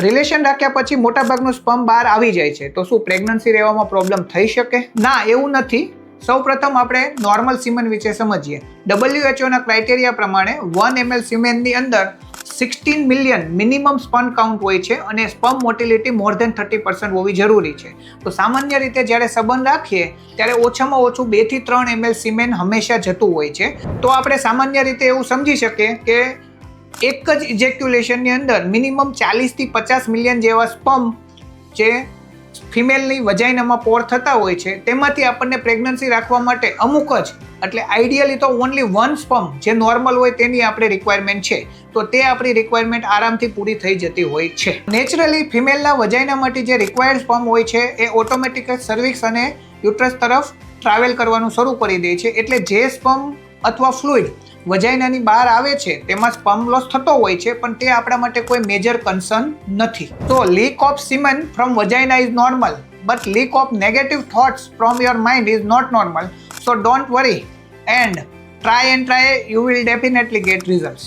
Relation રાખ્યા પછી મોટાભાગનું સ્પર્મ બહાર આવી જાય છે, તો શું પ્રેગ્નન્સી રહેવામાં પ્રોબ્લેમ થઈ શકે? ના, એવું નથી. સૌપ્રથમ આપણે નોર્મલ સિમેન વિશે સમજીએ. WHO ના ક્રાઇટેરિયા પ્રમાણે 1 ml સિમેનની અંદર 16 મિલિયન મિનિમમ સ્પર્મ કાઉન્ટ હોય છે અને સ્પર્મ મોટિલિટી મોર ધેન 30% હોવી જરૂરી છે. તો સામાન્ય રીતે જ્યારે સંબંધ રાખીએ ત્યારે ઓછામાં ઓછું 2 થી 3 ml સિમેન હંમેશા જતું હોય છે. તો આપણે સામાન્ય રીતે એવું સમજી શકીએ કે એક જ ઇજેક્યુલેશનની અંદર મિનિમમ 40 થી 50 મિલિયન જેવા સ્પર્મ જે ફિમેલની વજાઇનામાં પોર થતા હોય છે, તેમાંથી આપણને પ્રેગ્નન્સી રાખવા માટે અમુક જ, એટલે આઈડિયલી તો ઓનલી 1 સ્પર્મ જે નોર્મલ હોય તેની આપણે રિક્વાયરમેન્ટ છે, તો તે આપણી રિક્વાયરમેન્ટ આરામથી પૂરી થઈ જતી હોય છે. નેચરલી ફિમેલના વજાઇના માટે જે રિક્વાયર્ડ સ્પર્મ હોય છે એ ઓટોમેટિક સર્વિક્સ અને યુટ્રસ તરફ ટ્રાવેલ કરવાનું શરૂ કરી દે છે. એટલે જે સ્પર્મ અથવા ફ્લુઇડ વજાઇનાની બહાર આવે છે તેમાં સ્પર્મ લોસ થતો હોય છે, પણ તે આપણા માટે કોઈ મેજર કન્સર્ન નથી. તો leak of semen from vagina is normal, but leak of negative thoughts from your mind is not normal. So don't worry and try, you will definitely get results.